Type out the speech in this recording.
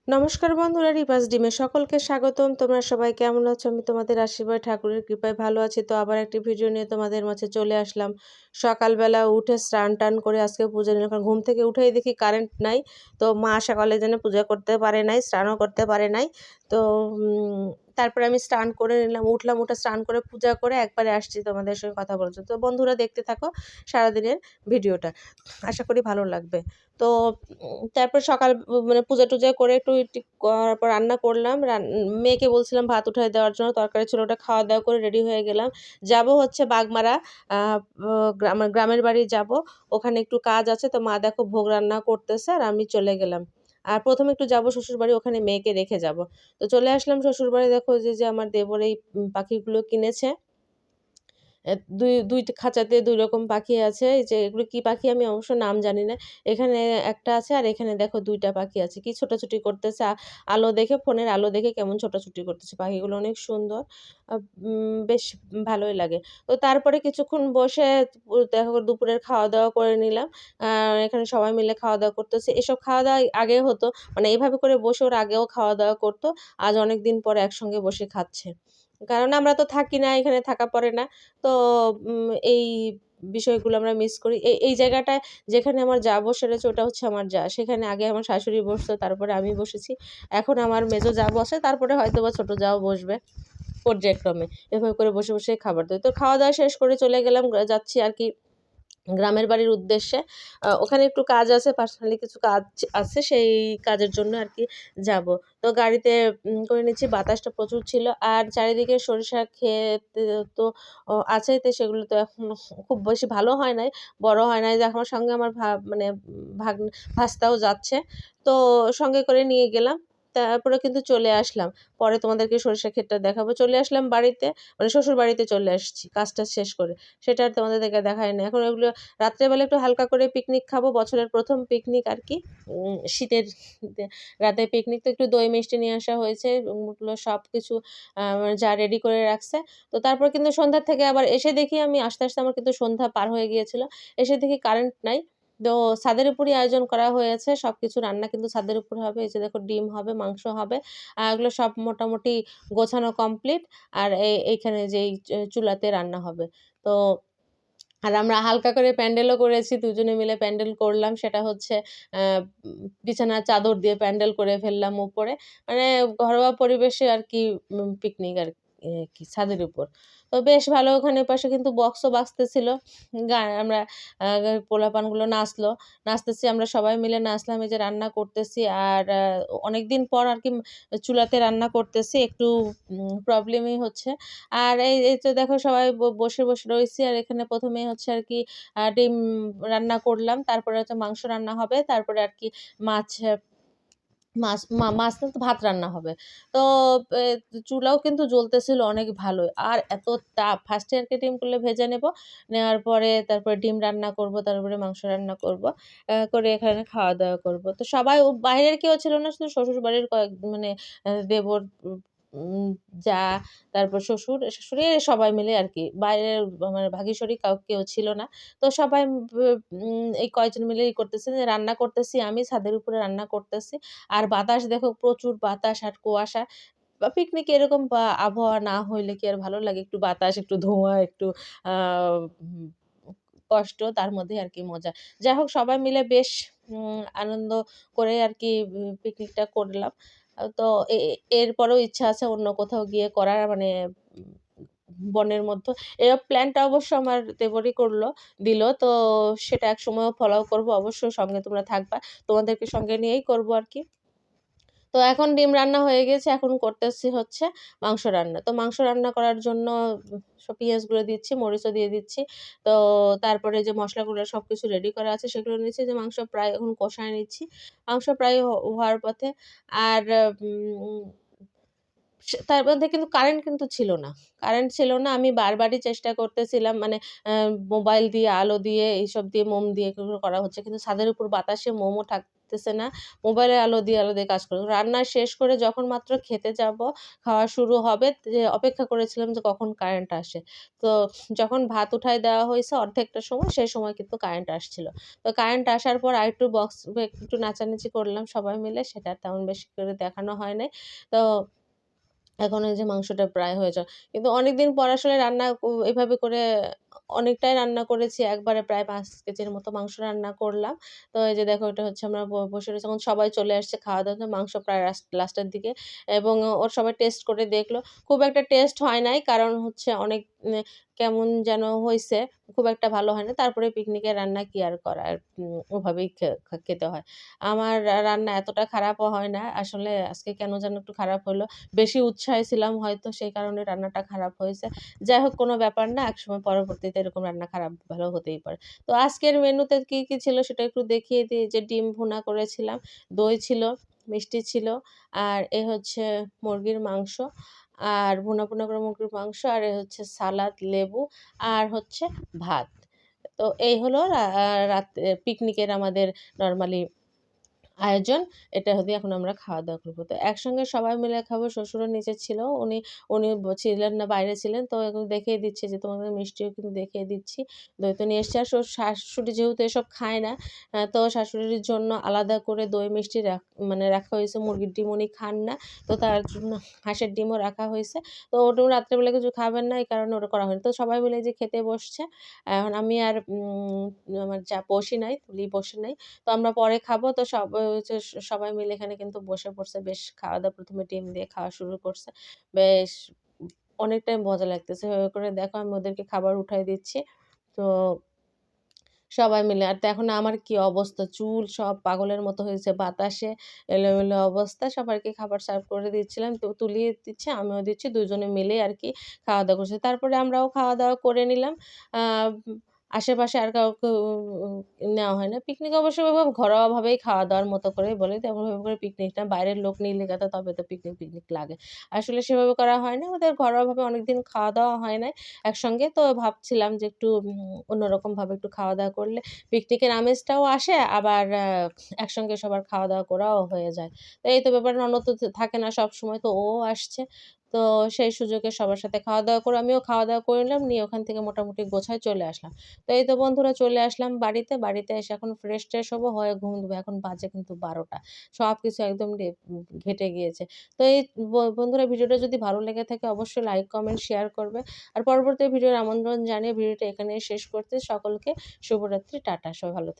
নমস্কার বন্ধুরা, রিপাস ডিমে সকলকে স্বাগতম। তোমরা সবাই কেমন আছো? আমি তোমাদের আশীর্বাদ ঠাকুরের কৃপায় ভালো আছি। তো আবার একটি ভিডিও নিয়ে তোমাদের মাঝে চলে আসলাম। সকালবেলা উঠে স্নান টান করে আজকে পুজো নিলাম, কারণ ঘুম থেকে উঠেই দেখি কারেন্ট নাই। তো মা সকালে যেন পুজো করতে পারে নাই, স্নানও করতে পারে নাই। তো তারপরে আমি স্নান করে নিলাম, উঠে স্নান করে পূজা করে একবারে আসছি তোমাদের সঙ্গে কথা বলছি। তো বন্ধুরা দেখতে থাকো সারাদিনের ভিডিওটা, আশা করি ভালো লাগবে। তো তারপর সকাল মানে পূজা-টুজা করে একটু করার পর রান্না করলাম। মেয়েকে বলছিলাম ভাত উঠায় দেওয়ার জন্য, তরকারি ছিল ওটা খাওয়া-দাওয়া করে রেডি হয়ে গেলাম। যাবো হচ্ছে বাগমারা, আ ও আমার গ্রামের বাড়ি যাবো। ওখানে একটু কাজ আছে। তো মা দেখো ভোগ রান্না করতেছে আর আমি চলে গেলাম। আর ১ম একটু যাবো শ্বশুরবাড়ি, ওখানে মেয়েকে রেখে যাবো। তো চলে আসলাম শ্বশুরবাড়ি। দেখো যে আমার দেবর এই পাখিগুলো কিনেছে। ২ খাঁচাতে ২ রকম পাখি আছে। এই যে এগুলো কি পাখি আমি অবশ্য নাম জানি না। এখানে একটা আছে আর এখানে দেখো ২ টা পাখি আছে। কি ছোটাছুটি করতেছে। আলো দেখে, ফোনের আলো দেখে কেমন ছোটাছুটি করতেছে। পাখিগুলো অনেক সুন্দর। বেশ ভালোই লাগে। তো তারপরে কিছুক্ষণ বসে দেখো দুপুরের খাওয়া-দাওয়া করে নিলাম। আ এখানে সবাই মিলে খাওয়া-দাওয়া করতেছি। এসব খাওয়া-দাওয়া আগে হতো। মানে এভাবে করে বসে ওরা আগেও খাওয়া-দাওয়া করত। আজ অনেকদিন পরে একসঙ্গে বসে খাচ্ছে। কারণ আমরা তো থাকি না, এখানে থাকা পড়ে না। তো এই বিষয়গুলো আমরা মিস করি। এই জায়গাটায় যেখানে আমার যা বসে রয়েছে ওটা হচ্ছে আমার যা। সেখানে আগে আমার শাশুড়ি বসতো, তারপরে আমি বসেছি। এখন আমার মেজো যা বসে, তারপরে হয়তোবা ছোট যাও বসবে পর্যায়ক্রমে। এভাবে করে বসে, বসে খাবার দেই। তো খাওয়া-দাওয়া শেষ করে চলে গেলাম। যাচ্ছি আরকি গ্রামের বাড়ির উদ্দেশ্যে। ওখানে একটু কাজ আছে, পার্সোনালি কিছু কাজ আছে, সেই কাজের জন্য আরকি যাবো। তো গাড়িতে করে নিচ্ছি, বাতাসটা প্রচুর ছিল। আর চারিদিকে সরিষা ক্ষেত তো আছেই, তো সেগুলো তো এখন খুব বেশি ভালো হয় নাই, বড় হয় নাই। যে আমার সঙ্গে আমার মানে ভাস্তাও যাচ্ছে। তো সঙ্গে করে নিয়ে গেলাম। তারপরে কিন্তু চলে আসলাম। পরে তোমাদেরকে সরিষা ক্ষেতটা দেখাবো। চলে আসলাম বাড়িতে, মানে শ্বশুরবাড়িতে চলে আসছি কাজ-টাজ শেষ করে। সেটা আর তোমাদেরকে দেখাই নাই। এখন ওগুলো রাত্রেবেলা একটু হালকা করে পিকনিক খাবো। বছরের ১ম পিকনিক আরকি। শীতের দে রাতে পিকনিক, তো একটু দই মিষ্টি নিয়ে আসা হয়েছে। ওগুলো সবকিছু যা রেডি করে রাখছে। তো তারপর কিন্তু সন্ধ্যার থেকে আবার এসে দেখি আমি আসতে, আসতে আমার কিন্তু সন্ধ্যা পার হয়ে গিয়েছিল। এসে দেখি কারেন্ট নাই। তো ছাদের উপরই আয়োজন করা হয়েছে। সবকিছু রান্না কিন্তু ছাদের উপর হবে। এই যে দেখো ডিম হবে, মাংস হবে। এগুলো সব মোটামুটি গোছানো কমপ্লিট। আর এইখানে যে এই চুলাতে রান্না হবে। তো আর আমরা হালকা করে প্যান্ডেলও করেছি। দুজনে মিলে প্যান্ডেল করলাম। সেটা হচ্ছে আ বিছানার চাদর দিয়ে প্যান্ডেল করে ফেললাম উপরে। মানে ঘরোয়া পরিবেশে আরকি পিকনিক কি ছাদের উপর। তো বেশ ভালো, ওখানে পাশে কিন্তু বক্সও বাজতেছিল। আমরা পোলাপানগুলো নাচলো। নাচতেছি, আমরা সবাই মিলে নাচলাম। এই যে রান্না করতেছি আর অনেকদিন পর আরকি চুলাতে রান্না করতেছি। একটু প্রবলেমই হচ্ছে। আর এই তো দেখো সবাই বসে, বসে রয়েছি। আর এখানে ১ম এ হচ্ছে আরকি ডিম রান্না করলাম। তারপরে হচ্ছে মাংস রান্না হবে। তারপরে আরকি মাছ আ মাছ মাছ না তো ভাত রান্না হবে। তো এ চুলাও কিন্তু জ্বলতেছিল অনেক ভালোই। আর এত তাপ! ফার্স্ট এ আরকি ডিমগুলো ভেজে নেব। নেওয়ার পরে তারপরে ডিম রান্না করব, তারপরে মাংস রান্না করব। করে এখানে খাওয়া-দাওয়া করব। তো সবাই বাইরের কেউ ছিল না, শুধু শ্বশুরবাড়ির মানে দেবর, উম জা, তারপর শাশুড়ি সবাই মিলে আরকি। বাইরের মানে ভাগীশরী কেউ ছিল না। তো সবাই এই কয়েকজন মিলেই করতেছে, যে রান্না করতেছি আমি, ছাদের উপরে রান্না করতেছি। আর বাতাস দেখো, প্রচুর বাতাস আর কুয়াশা। পিকনিকে এরকম আবহাওয়া না হইলে কি আর ভালো লাগে? একটু বাতাস, একটু ধোঁয়া, একটু আ উম কষ্ট, তার মধ্যে আরকি মজা। যাই হোক সবাই মিলে বেশ আনন্দ করে আরকি পিকনিকটা করলাম। তো এরপরেও ইচ্ছা আছে অন্য কোথাও গিয়ে করার, মানে উম বনের মধ্য। প্ল্যানটা অবশ্য আমার দেবরই দিল। তো সেটা একসময়েও ফলো করব। অবশ্যই সঙ্গে তোমরা থাকবা। তোমাদেরকে সঙ্গে নিয়েই করব আরকি। তো এখন ডিম রান্না হয়ে গেছে। এখন করতেছি হচ্ছে মাংস রান্না। তো মাংস রান্না করার জন্য সব পেঁয়াজগুলো দিচ্ছি, মরিচও দিয়ে দিচ্ছি। তো তারপরে যে মসলাগুলো সবকিছু রেডি করা আছে সেগুলো নিচ্ছি, যে মাংস প্রায় এখন কষায় নিচ্ছি। মাংস প্রায় হওয়ার পথে। আর উম তার মধ্যে কিন্তু কারেন্ট কিন্তু ছিল না। কারেন্ট ছিল না। আমি বারবারই চেষ্টা করতেছিলাম, মানে মোবাইল দিয়ে, আলো দিয়ে, এইসব দিয়ে, মোম দিয়ে এগুলো করা হচ্ছে। কিন্তু ছাদের উপর বাতাসে মোমও লাগতেছে না। মোবাইলের আলো দিয়ে কাজ করব। রান্না শেষ করে যখন মাত্র খেতে যাব, খাওয়া শুরু হবে যে অপেক্ষা করেছিলাম যে কখন কারেন্ট আসে। তো যখন ভাত উঠায় দেওয়া হইছে অর্ধেকটা সময়, সেই সময় কিন্তু কারেন্ট আসছিল। তো কারেন্ট আসার পর আরেকটু বক্স একটু নাচানাচি করলাম সবাই মিলে। সেটা তেমন বেশি করে দেখানো হয় নাই। তো এখন এই যে মাংসটা প্রায় হয়ে যাওয়া। কিন্তু অনেকদিন পর আসলে রান্না এভাবে করে অনেকটাই রান্না করেছি। একবারে প্রায় ৫ কেজির মতো মাংস রান্না করলাম। তো এই যে দেখো এটা হচ্ছে আমরা বসে রয়েছি এখন সবাই চলে আসছে খাওয়া-দাওয়া মাংস প্রায় লাস্টের দিকে এবং ওর সবাই টেস্ট করে দেখলো। খুব একটা টেস্ট হয় নাই। কারণ হচ্ছে অনেক কেমন যেন হইছে। খুব একটা ভালো হয় না। তারপরে পিকনিকের রান্না কি আর করার? ওভাবেই খেতে হয়। আমার রান্না এতটা খারাপও হয় না। আসলে আজকে কেন যেন একটু খারাপ হলো। বেশি উৎসাহী ছিলাম হয়তো সেই কারণে রান্নাটা খারাপ হয়েছে। যাই হোক কোনো ব্যাপার না। একসময় পরবর্তীতে এরকম রান্না খারাপ ভালো হতেই পারে। তো আজকের মেনুতে কি ছিল সেটা একটু দেখিয়ে দিই যে ডিম ভুনা করেছিলাম, দই ছিল, মিষ্টি ছিল আর এ হচ্ছে মুরগির মাংস আর ভুনা করে মুরগির মাংস আর এ হচ্ছে সালাদ, লেবু আর হচ্ছে ভাত। তো এই হলো রাত পিকনিকের আমাদের নরমালি আয়োজন। এটা দিয়ে এখন আমরা খাওয়া-দাওয়া করব। তো একসঙ্গে সবাই মিলে খাবো। শ্বশুরও নিচে ছিল। উনি উনি ছিলেন না, বাইরে ছিলেন। তো এখন দেখিয়ে দিচ্ছি যে তোমাদের মিষ্টিও কিন্তু দেখিয়ে দিচ্ছি। দই তো নিয়ে এসছি। আর শাশুড়ি যেহেতু এসব খায় না, তো শাশুড়ির জন্য আলাদা করে দই মিষ্টি মানে রাখা হয়েছে। মুরগির ডিম উনি খান না। তো তার জন্য হাঁসের ডিমও রাখা হয়েছে। তো ওটাও রাত্রেবেলা কিছু খাবেন না, এই কারণে ওটা করা হয়নি। তো সবাই মিলে যে খেতে বসছে। এখন আমি আর আমার বসি নাই, তুলি বসে নাই। তো আমরা পরে খাবো। তো হচ্ছে সবাই মিলে এখানে কিন্তু বসে পড়ছে। বেশ খাওয়া-দাওয়া ১ম এ ডিম দিয়ে খাওয়া শুরু করছে। বেশ অনেকটাই মজা লাগতেছে। এভাবে করে দেখো আমি ওদেরকে খাবার উঠায় দিচ্ছি। তো সবাই মিলে। আর এখন আমার কি অবস্থা, চুল সব পাগলের মতো হয়েছে। বাতাসে এলোমেলো অবস্থা। সবাইকে খাবার সার্ভ করে দিচ্ছিলাম। তো তুলিয়ে দিচ্ছে, আমিও দিচ্ছি। ২ জনে মিলেই আরকি খাওয়া-দাওয়া করছি। তারপরে আমরাও খাওয়া-দাওয়া করে নিলাম। আ আশেপাশে আর কাউকে নেওয়া হয় না। পিকনিক অবশ্য ওইভাবে ঘরোয়াভাবেই খাওয়া-দাওয়ার মতো করেই বলে। তেমন ওইভাবে করে পিকনিক না। বাইরের লোক নিলে তবে তো পিকনিক লাগে। আসলে সেভাবে করা হয় না। আমাদের ঘরোয়াভাবে অনেকদিন খাওয়া-দাওয়া হয় নাই একসঙ্গে। তো ভাবছিলাম যে একটু অন্যরকমভাবে একটু খাওয়া-দাওয়া করলে পিকনিকের আমেজটাও আসে আবার একসঙ্গে সবার খাওয়া-দাওয়া করাও হয়ে যায়। তো এই তো ব্যাপার ননদ তো থাকে না সবসময়। তো ও আসছে। তো সেই সুযোগে সবার সাথে খাওয়া-দাওয়া করে আমিও খাওয়া-দাওয়া করে নিলাম। নিয়ে ওখান থেকে মোটামুটি গোছায় চলে আসলাম। তো এই তো বন্ধুরা চলে আসলাম বাড়িতে। বাড়িতে এসে এখন ফ্রেশ-ট্রেশ হবো, হয়ে ঘুম দিব। এখন বাজে কিন্তু ১২টা। সবকিছু একদম ঘেঁটে গিয়েছে। তো এই বন্ধুরা ভিডিওটা যদি ভালো লেগে থাকে অবশ্যই লাইক, কমেন্ট, শেয়ার করবে। আর পরবর্তী ভিডিওর আমন্ত্রণ জানিয়ে ভিডিওটা এখানেই শেষ করছি। সকলকে শুভরাত্রি। টাটা। সবাই ভালো